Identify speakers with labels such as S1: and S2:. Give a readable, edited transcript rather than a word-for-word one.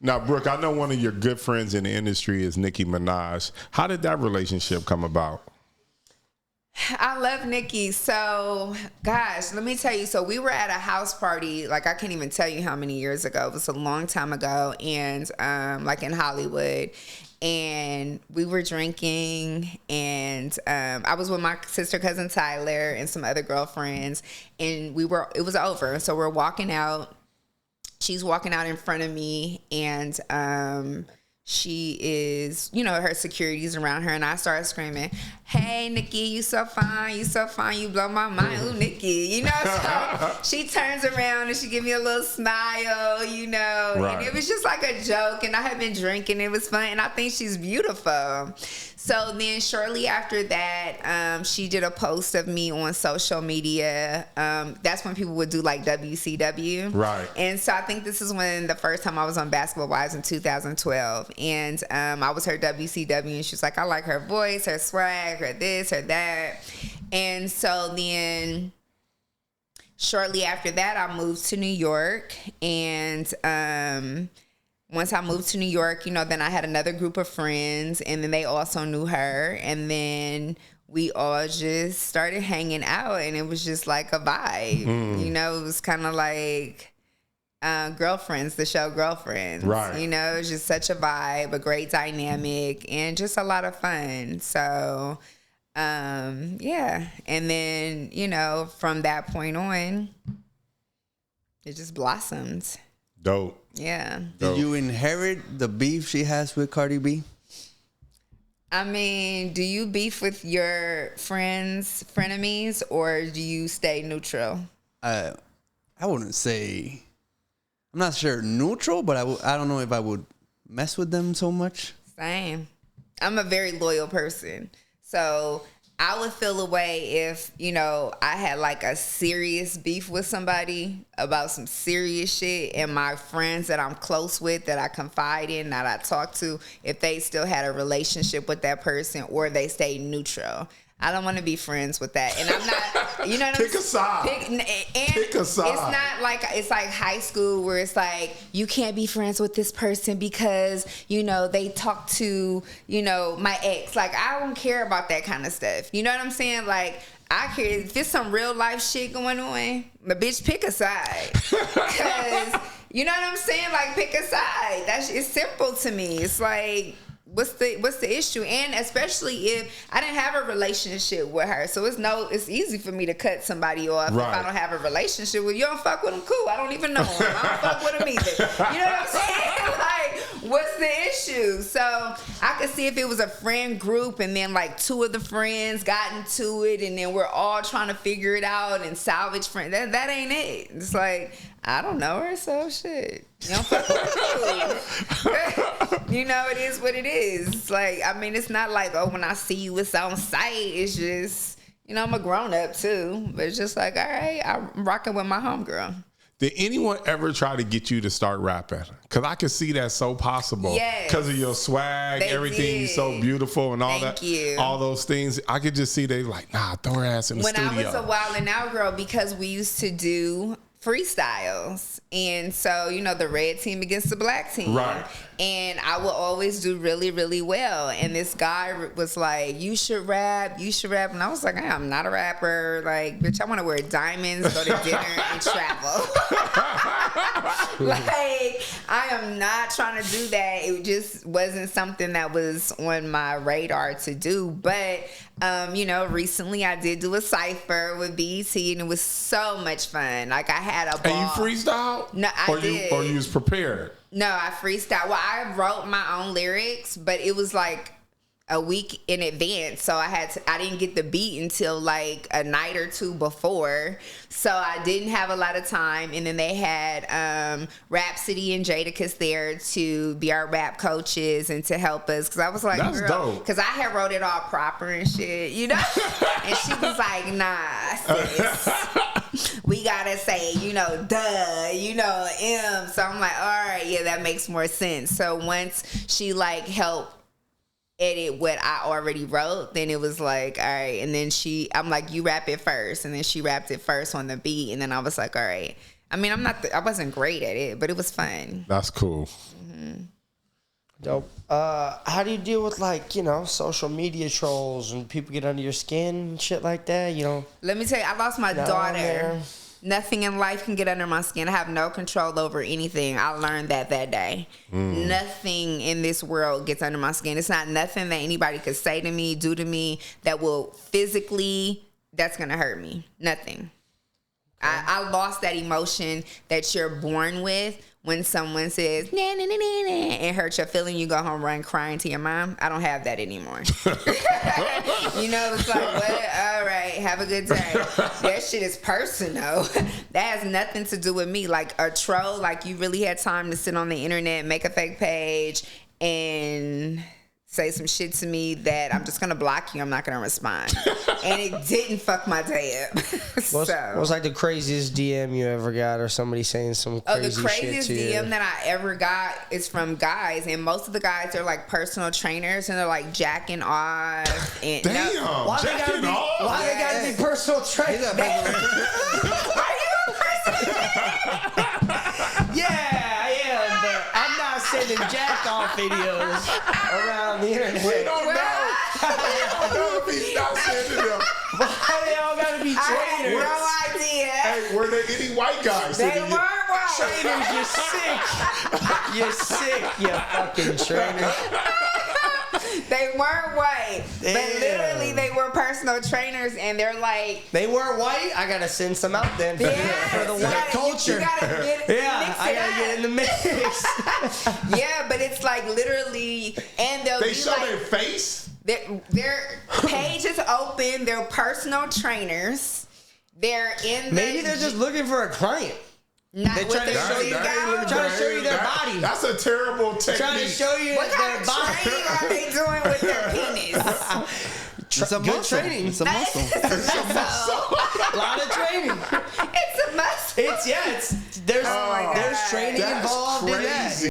S1: Now, Brooke, I know one of your good friends in the industry is Nicki Minaj. How did that relationship come about?
S2: I love Nicki. So, gosh, let me tell you. So we were at a house party, like I can't even tell you how many years ago. It was a long time ago, and like in Hollywood. And we were drinking, and I was with my sister cousin Tyler and some other girlfriends, and it was over. So we're walking out. She's walking out in front of me, and she is, her security's around her, and I started screaming, "Hey, Nicki, you so fine, you blow my mind, ooh, Nicki," So she turns around and she give me a little smile,
S1: Right.
S2: And it was just like a joke, and I had been drinking, it was fun, and I think she's beautiful. So then shortly after that, she did a post of me on social media. That's when people would do like WCW.
S1: Right.
S2: And so I think this is when the first time I was on Basketball Wives in 2012. And I was her WCW, and she was like, I like her voice, her swag, her this, her that. And so then shortly after that, I moved to New York. And once I moved to New York, then I had another group of friends, and then they also knew her. And then we all just started hanging out, and it was just like a vibe. It was kind of like Girlfriends, the show Girlfriends.
S1: Right.
S2: It was just such a vibe, a great dynamic, and just a lot of fun. So, yeah. And then, from that point on, it just blossomed.
S1: Dope.
S2: Yeah.
S3: Did you inherit the beef she has with Cardi B?
S2: I mean, do you beef with your frenemies, or do you stay neutral?
S3: I wouldn't say, I'm not sure neutral, but I don't know if I would mess with them so much.
S2: Same. I'm a very loyal person. So I would feel a way if, I had like a serious beef with somebody about some serious shit, and my friends that I'm close with, that I confide in, that I talk to, if they still had a relationship with that person, or they stay neutral. I don't want to be friends with that. And I'm not, you know what I'm saying?
S1: Pick a side. Pick a side.
S2: It's not like, it's like high school where it's like, you can't be friends with this person because, they talk to, my ex. Like, I don't care about that kind of stuff. You know what I'm saying? Like, I care if there's some real life shit going on, the bitch, pick a side. Because, you know what I'm saying? Like, pick a side. It's simple to me. It's like, what's the issue? And especially if I didn't have a relationship with her, so it's easy for me to cut somebody off.
S1: Right.
S2: If I don't have a relationship with you. Don't fuck with them, cool. I don't even know them. I don't fuck with them either. You know what I'm saying? Like, what's the issue? So I could see if it was a friend group, and then like two of the friends got into it, and then we're all trying to figure it out and salvage friends. That ain't it. It's like, I don't know her, so shit. You don't fuck with her. It is what it is. It's like, I mean, it's not like, when I see you, it's on sight. It's just, I'm a grown up too. But it's just like, all right, I'm rocking with my homegirl.
S1: Did anyone ever try to get you to start rapping? Because I could see that so possible.
S2: Yes.
S1: Because of your swag, everything is so beautiful and all
S2: Thank
S1: that.
S2: you.
S1: All those things. I could just see they like, nah, throw her ass in the studio.
S2: When I was a Wild and Out girl, because we used to do freestyles, and so the red team against the black team,
S1: right?
S2: And I would always do really, really well. And this guy was like, you should rap, and I was like, I'm not a rapper. Like, bitch, I want to wear diamonds, go to dinner, and travel. Like, I am not trying to do that. It just wasn't something that was on my radar to do. But recently I did do a cypher with BET, and it was so much fun. Like, I had a ball.
S1: And you freestyle?
S2: No, I did.
S1: Or you was prepared?
S2: No, I freestyle. Well, I wrote my own lyrics, but it was like a week in advance, so I didn't get the beat until like a night or two before, so I didn't have a lot of time. And then they had Rhapsody and Jadakiss there to be our rap coaches and to help us, because I was like,
S1: that's
S2: girl,
S1: dope,
S2: because I had wrote it all proper and shit, and she was like, nah, sis, we gotta say, duh, M. So I'm like, all right, yeah, that makes more sense. So once she like helped edit what I already wrote, then it was like, all right. And then I'm like, you rap it first. And then she rapped it first on the beat. And then I was like, all right, I mean, I wasn't great at it, but it was fun.
S1: That's cool.
S4: Dope. How do you deal with social media trolls and people get under your skin and shit like that?
S2: Let me tell you, I lost my
S4: Down
S2: daughter.
S4: there.
S2: Nothing in life can get under my skin. I have no control over anything. I learned that day. Nothing in this world gets under my skin. It's not nothing that anybody could say to me, do to me that will physically, that's going to hurt me. Nothing. I lost that emotion that you're born with when someone says, nah, nah, nah, nah, nah, and hurts your feeling. You go home run crying to your mom. I don't have that anymore. It's like, what? All right, have a good day. That shit is personal. That has nothing to do with me. Like a troll, like you really had time to sit on the internet, make a fake page, and say some shit to me that I'm just going to block you. I'm not going to respond. And it didn't fuck my day up.
S4: What's like the craziest DM you ever got, or somebody saying some crazy shit to you?
S2: The craziest DM that I ever got is from guys. And most of the guys, they're like personal trainers and they're like jacking off. And
S1: Damn, jacking off?
S4: Why they gotta be personal trainers? Yeah, I am, but I'm not sending jack off videos around the internet.
S1: We don't know. We don't know if he's not sending them.
S4: Why they all gotta be
S2: I
S4: trainers?
S2: had no idea.
S1: Hey, were there any white guys?
S2: They weren't white.
S4: Trainers, you're sick. You're sick, you fucking trainer.
S2: They weren't white.
S4: Damn.
S2: But literally, they were personal trainers, and they're like,
S4: They weren't white. I gotta send some out then for the white culture.
S2: You gotta get,
S4: Yeah, I gotta get in the mix.
S2: Yeah, but it's like literally, and they'll
S1: They
S2: be
S1: show
S2: like,
S1: their face?
S2: their page is open. They're personal trainers. They're in the
S4: Maybe they're just looking for a client.
S2: not
S4: they're
S2: with
S4: trying to
S2: their
S4: show you
S2: big
S4: guys-
S2: guy.
S4: trying to show you their body.
S1: That's a terrible technique.
S4: Trying to show you
S2: What
S4: their
S2: kind of
S4: body.
S2: training are they doing with their penis?
S3: It's a
S4: Good
S3: muscle.
S4: training.
S3: It's a muscle.
S4: A lot of training.
S2: It's a muscle.
S4: There's
S2: Oh my
S4: there's
S2: God.
S4: training
S1: That's
S4: involved in that.
S1: crazy.